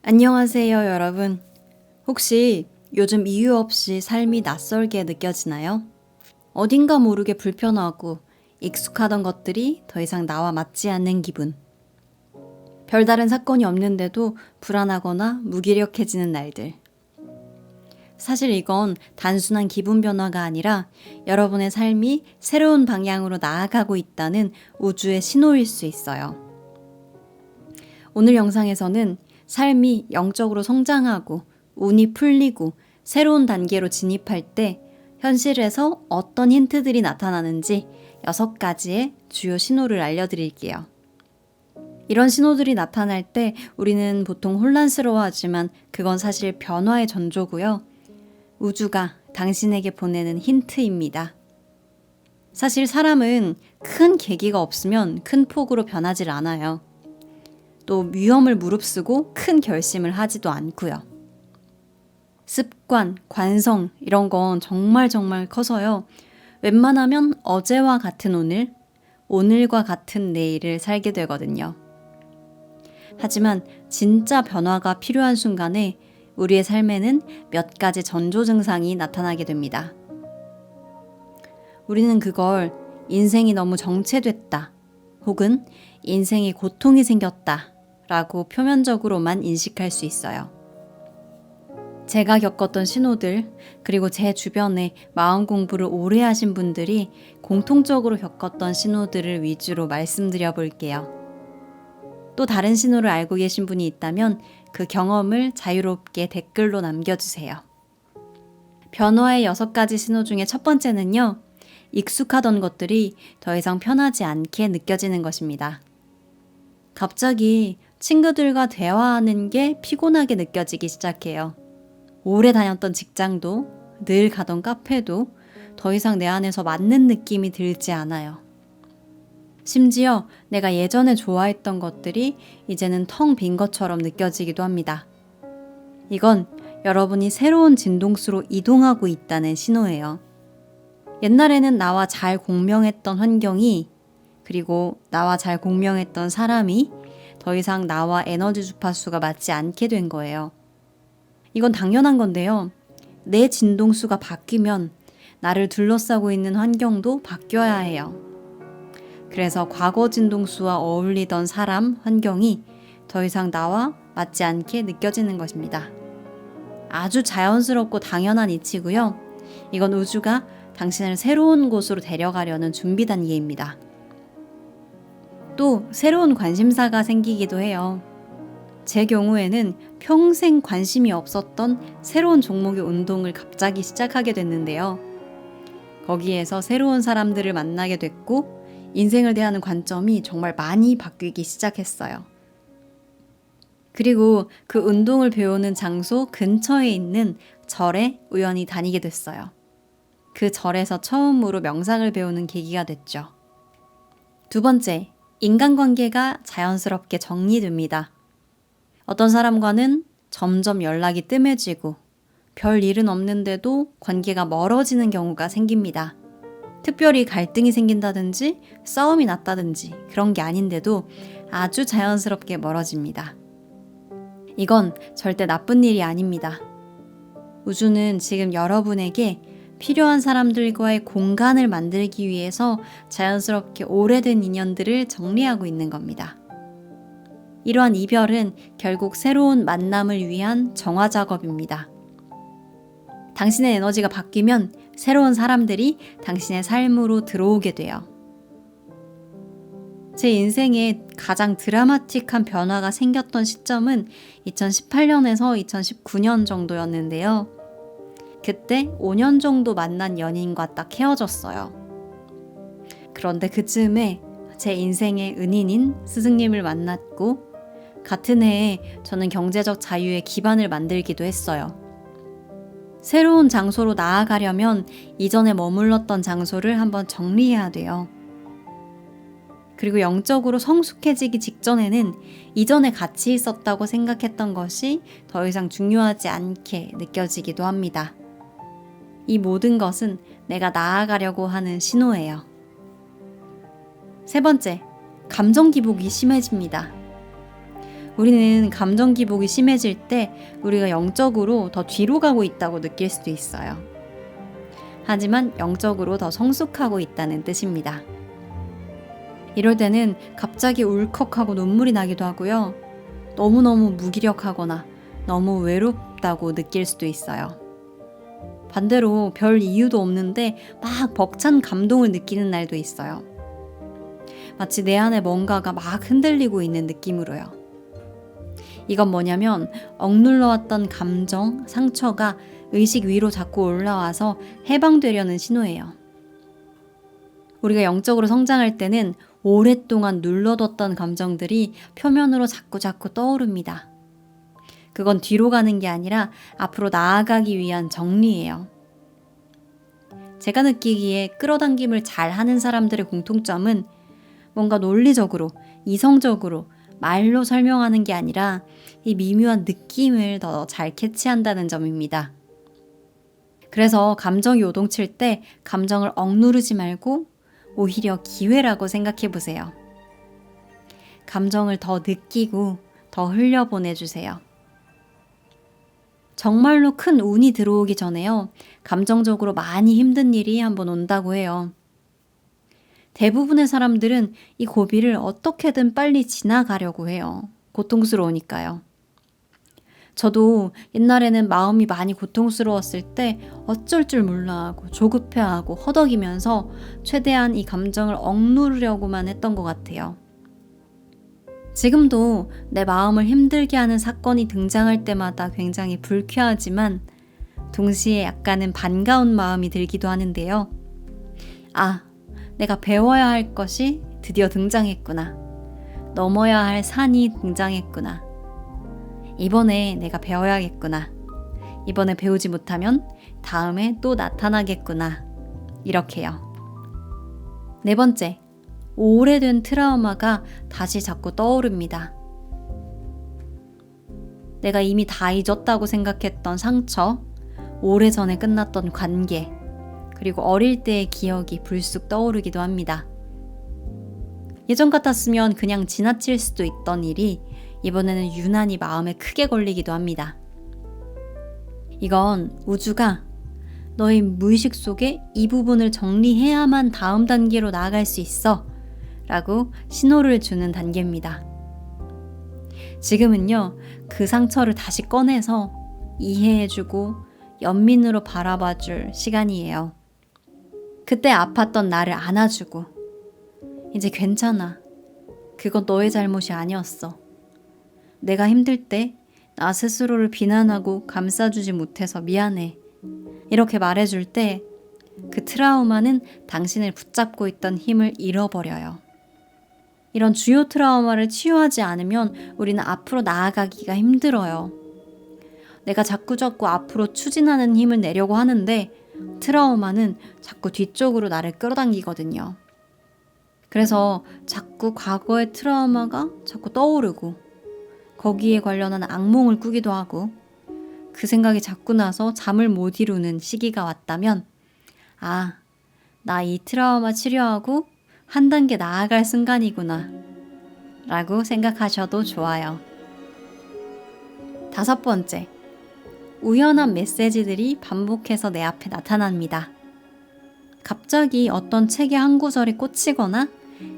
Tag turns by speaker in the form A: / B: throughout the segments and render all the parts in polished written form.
A: 안녕하세요, 여러분. 혹시 요즘 이유 없이 삶이 낯설게 느껴지나요? 어딘가 모르게 불편하고 익숙하던 것들이 더 이상 나와 맞지 않는 기분. 별다른 사건이 없는데도 불안하거나 무기력해지는 날들. 사실 이건 단순한 기분 변화가 아니라 여러분의 삶이 새로운 방향으로 나아가고 있다는 우주의 신호일 수 있어요. 오늘 영상에서는 삶이 영적으로 성장하고 운이 풀리고 새로운 단계로 진입할 때 현실에서 어떤 힌트들이 나타나는지 6가지의 주요 신호를 알려드릴게요. 이런 신호들이 나타날 때 우리는 보통 혼란스러워하지만 그건 사실 변화의 전조고요. 우주가 당신에게 보내는 힌트입니다. 사실 사람은 큰 계기가 없으면 큰 폭으로 변하질 않아요. 또 위험을 무릅쓰고 큰 결심을 하지도 않고요. 습관, 관성 이런 건 정말 커서요. 웬만하면 어제와 같은 오늘, 오늘과 같은 내일을 살게 되거든요. 하지만 진짜 변화가 필요한 순간에 우리의 삶에는 몇 가지 전조 증상이 나타나게 됩니다. 우리는 그걸 인생이 너무 정체됐다, 혹은 인생에 고통이 생겼다 라고 표면적으로만 인식할 수 있어요. 제가 겪었던 신호들, 그리고 제 주변에 마음 공부를 오래 하신 분들이 공통적으로 겪었던 신호들을 위주로 말씀드려 볼게요. 또 다른 신호를 알고 계신 분이 있다면 그 경험을 자유롭게 댓글로 남겨주세요. 변화의 6가지 신호 중에 첫 번째는요, 익숙하던 것들이 더 이상 편하지 않게 느껴지는 것입니다. 갑자기 친구들과 대화하는 게 피곤하게 느껴지기 시작해요. 오래 다녔던 직장도, 늘 가던 카페도 더 이상 내 안에서 맞는 느낌이 들지 않아요. 심지어 내가 예전에 좋아했던 것들이 이제는 텅 빈 것처럼 느껴지기도 합니다. 이건 여러분이 새로운 진동수로 이동하고 있다는 신호예요. 옛날에는 나와 잘 공명했던 환경이, 그리고 나와 잘 공명했던 사람이 더 이상 나와 에너지 주파수가 맞지 않게 된 거예요. 이건 당연한 건데요. 내 진동수가 바뀌면 나를 둘러싸고 있는 환경도 바뀌어야 해요. 그래서 과거 진동수와 어울리던 사람, 환경이 더 이상 나와 맞지 않게 느껴지는 것입니다. 아주 자연스럽고 당연한 이치고요. 이건 우주가 당신을 새로운 곳으로 데려가려는 준비 단계입니다. 또 새로운 관심사가 생기기도 해요. 제 경우에는 평생 관심이 없었던 새로운 종목의 운동을 갑자기 시작하게 됐는데요. 거기에서 새로운 사람들을 만나게 됐고 인생을 대하는 관점이 정말 많이 바뀌기 시작했어요. 그리고 그 운동을 배우는 장소 근처에 있는 절에 우연히 다니게 됐어요. 그 절에서 처음으로 명상을 배우는 계기가 됐죠. 두 번째, 인간관계가 자연스럽게 정리됩니다. 어떤 사람과는 점점 연락이 뜸해지고 별 일은 없는데도 관계가 멀어지는 경우가 생깁니다. 특별히 갈등이 생긴다든지 싸움이 났다든지 그런 게 아닌데도 아주 자연스럽게 멀어집니다. 이건 절대 나쁜 일이 아닙니다. 우주는 지금 여러분에게 필요한 사람들과의 공간을 만들기 위해서 자연스럽게 오래된 인연들을 정리하고 있는 겁니다. 이러한 이별은 결국 새로운 만남을 위한 정화 작업입니다. 당신의 에너지가 바뀌면 새로운 사람들이 당신의 삶으로 들어오게 돼요. 제 인생에 가장 드라마틱한 변화가 생겼던 시점은 2018년에서 2019년 정도였는데요. 그때 5년 정도 만난 연인과 딱 헤어졌어요. 그런데 그쯤에 제 인생의 은인인 스승님을 만났고 같은 해에 저는 경제적 자유의 기반을 만들기도 했어요. 새로운 장소로 나아가려면 이전에 머물렀던 장소를 한번 정리해야 돼요. 그리고 영적으로 성숙해지기 직전에는 이전에 같이 있었다고 생각했던 것이 더 이상 중요하지 않게 느껴지기도 합니다. 이 모든 것은 내가 나아가려고 하는 신호예요. 세 번째, 감정 기복이 심해집니다. 우리는 감정 기복이 심해질 때 우리가 영적으로 더 뒤로 가고 있다고 느낄 수도 있어요. 하지만 영적으로 더 성숙하고 있다는 뜻입니다. 이럴 때는 갑자기 울컥하고 눈물이 나기도 하고요. 너무너무 무기력하거나 너무 외롭다고 느낄 수도 있어요. 반대로 별 이유도 없는데 막 벅찬 감동을 느끼는 날도 있어요. 마치 내 안에 뭔가가 막 흔들리고 있는 느낌으로요. 이건 뭐냐면 억눌러왔던 감정, 상처가 의식 위로 자꾸 올라와서 해방되려는 신호예요. 우리가 영적으로 성장할 때는 오랫동안 눌러뒀던 감정들이 표면으로 자꾸 떠오릅니다. 그건 뒤로 가는 게 아니라 앞으로 나아가기 위한 정리예요. 제가 느끼기에 끌어당김을 잘 하는 사람들의 공통점은 뭔가 논리적으로, 이성적으로 말로 설명하는 게 아니라 이 미묘한 느낌을 더 잘 캐치한다는 점입니다. 그래서 감정이 요동칠 때 감정을 억누르지 말고 오히려 기회라고 생각해 보세요. 감정을 더 느끼고 더 흘려보내주세요. 정말로 큰 운이 들어오기 전에요. 감정적으로 많이 힘든 일이 한번 온다고 해요. 대부분의 사람들은 이 고비를 어떻게든 빨리 지나가려고 해요. 고통스러우니까요. 저도 옛날에는 마음이 많이 고통스러웠을 때 어쩔 줄 몰라 하고 조급해하고 허덕이면서 최대한 이 감정을 억누르려고만 했던 것 같아요. 지금도 내 마음을 힘들게 하는 사건이 등장할 때마다 굉장히 불쾌하지만 동시에 약간은 반가운 마음이 들기도 하는데요. 아, 내가 배워야 할 것이 드디어 등장했구나. 넘어야 할 산이 등장했구나. 이번에 내가 배워야겠구나. 이번에 배우지 못하면 다음에 또 나타나겠구나. 이렇게요. 네 번째, 오래된 트라우마가 다시 자꾸 떠오릅니다. 내가 이미 다 잊었다고 생각했던 상처, 오래전에 끝났던 관계, 그리고 어릴 때의 기억이 불쑥 떠오르기도 합니다. 예전 같았으면 그냥 지나칠 수도 있던 일이 이번에는 유난히 마음에 크게 걸리기도 합니다. 이건 우주가 너의 무의식 속에 이 부분을 정리해야만 다음 단계로 나아갈 수 있어 라고 신호를 주는 단계입니다. 지금은요, 그 상처를 다시 꺼내서 이해해주고 연민으로 바라봐줄 시간이에요. 그때 아팠던 나를 안아주고 이제 괜찮아. 그건 너의 잘못이 아니었어. 내가 힘들 때 나 스스로를 비난하고 감싸주지 못해서 미안해. 이렇게 말해줄 때 그 트라우마는 당신을 붙잡고 있던 힘을 잃어버려요. 이런 주요 트라우마를 치유하지 않으면 우리는 앞으로 나아가기가 힘들어요. 내가 자꾸 앞으로 추진하는 힘을 내려고 하는데 트라우마는 자꾸 뒤쪽으로 나를 끌어당기거든요. 그래서 자꾸 과거의 트라우마가 자꾸 떠오르고 거기에 관련한 악몽을 꾸기도 하고 그 생각이 자꾸 나서 잠을 못 이루는 시기가 왔다면 아, 나 이 트라우마 치료하고 한 단계 나아갈 순간이구나 라고 생각하셔도 좋아요. 다섯 번째, 우연한 메시지들이 반복해서 내 앞에 나타납니다. 갑자기 어떤 책의 한 구절이 꽂히거나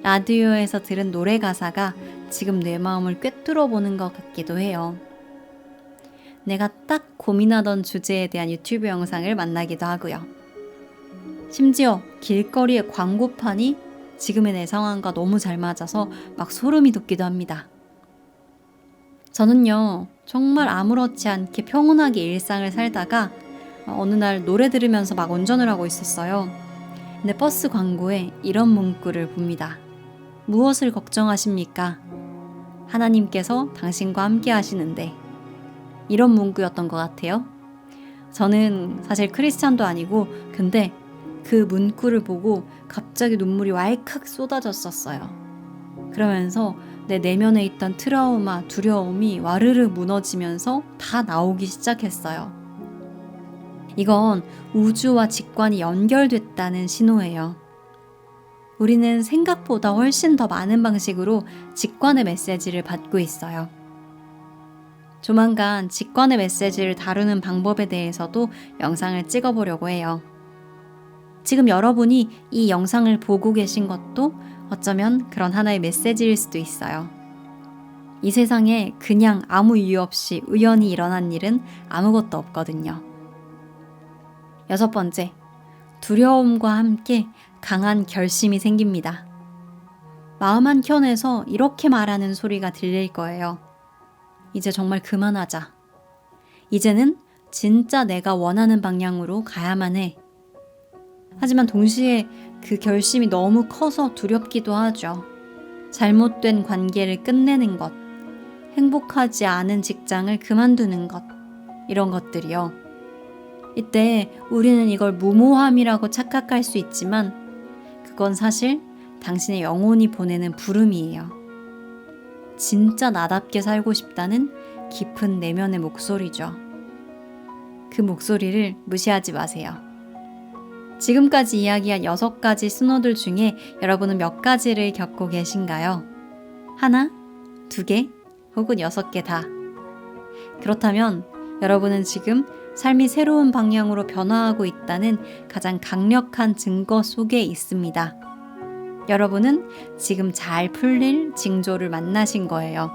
A: 라디오에서 들은 노래 가사가 지금 내 마음을 꿰뚫어 보는 것 같기도 해요. 내가 딱 고민하던 주제에 대한 유튜브 영상을 만나기도 하고요. 심지어 길거리의 광고판이 지금의 내 상황과 너무 잘 맞아서 막 소름이 돋기도 합니다. 저는요, 정말 아무렇지 않게 평온하게 일상을 살다가 어느 날 노래 들으면서 막 운전을 하고 있었어요. 근데 버스 광고에 이런 문구를 봅니다. 무엇을 걱정하십니까? 하나님께서 당신과 함께 하시는데. 이런 문구였던 것 같아요. 저는 사실 크리스찬도 아니고 근데 그 문구를 보고 갑자기 눈물이 왈칵 쏟아졌었어요. 그러면서 내 내면에 있던 트라우마, 두려움이 와르르 무너지면서 다 나오기 시작했어요. 이건 우주와 직관이 연결됐다는 신호예요. 우리는 생각보다 훨씬 더 많은 방식으로 직관의 메시지를 받고 있어요. 조만간 직관의 메시지를 다루는 방법에 대해서도 영상을 찍어보려고 해요. 지금 여러분이 이 영상을 보고 계신 것도 어쩌면 그런 하나의 메시지일 수도 있어요. 이 세상에 그냥 아무 이유 없이 우연히 일어난 일은 아무것도 없거든요. 6번째, 두려움과 함께 강한 결심이 생깁니다. 마음 한켠에서 이렇게 말하는 소리가 들릴 거예요. 이제 정말 그만하자. 이제는 진짜 내가 원하는 방향으로 가야만 해. 하지만 동시에 그 결심이 너무 커서 두렵기도 하죠. 잘못된 관계를 끝내는 것, 행복하지 않은 직장을 그만두는 것, 이런 것들이요. 이때 우리는 이걸 무모함이라고 착각할 수 있지만 그건 사실 당신의 영혼이 보내는 부름이에요. 진짜 나답게 살고 싶다는 깊은 내면의 목소리죠. 그 목소리를 무시하지 마세요. 지금까지 이야기한 6가지 신호들 중에 여러분은 몇 가지를 겪고 계신가요? 하나, 2개, 혹은 6개 다. 그렇다면 여러분은 지금 삶이 새로운 방향으로 변화하고 있다는 가장 강력한 증거 속에 있습니다. 여러분은 지금 잘 풀릴 징조를 만나신 거예요.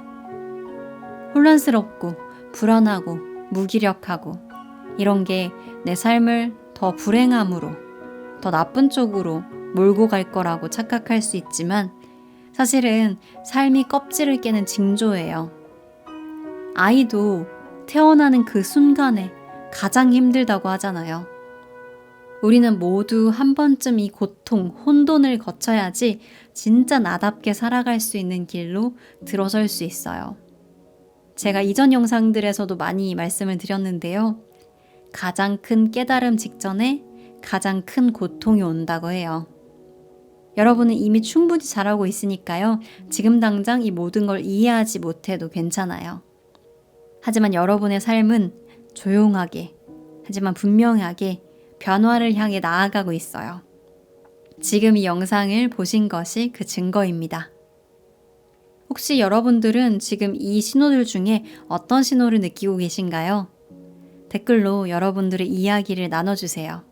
A: 혼란스럽고 불안하고 무기력하고 이런 게 내 삶을 더 불행함으로, 더 나쁜 쪽으로 몰고 갈 거라고 착각할 수 있지만 사실은 삶이 껍질을 깨는 징조예요. 아이도 태어나는 그 순간에 가장 힘들다고 하잖아요. 우리는 모두 한 번쯤 이 고통, 혼돈을 거쳐야지 진짜 나답게 살아갈 수 있는 길로 들어설 수 있어요. 제가 이전 영상들에서도 많이 말씀을 드렸는데요. 가장 큰 깨달음 직전에 가장 큰 고통이 온다고 해요. 여러분은 이미 충분히 잘하고 있으니까요. 지금 당장 이 모든 걸 이해하지 못해도 괜찮아요. 하지만 여러분의 삶은 조용하게, 하지만 분명하게 변화를 향해 나아가고 있어요. 지금 이 영상을 보신 것이 그 증거입니다. 혹시 여러분들은 지금 이 신호들 중에 어떤 신호를 느끼고 계신가요? 댓글로 여러분들의 이야기를 나눠주세요.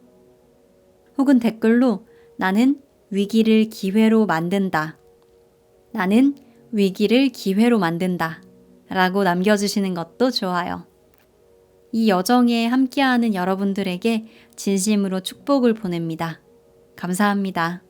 A: 혹은 댓글로 나는 위기를 기회로 만든다. 나는 위기를 기회로 만든다. 라고 남겨주시는 것도 좋아요. 이 여정에 함께하는 여러분들에게 진심으로 축복을 보냅니다. 감사합니다.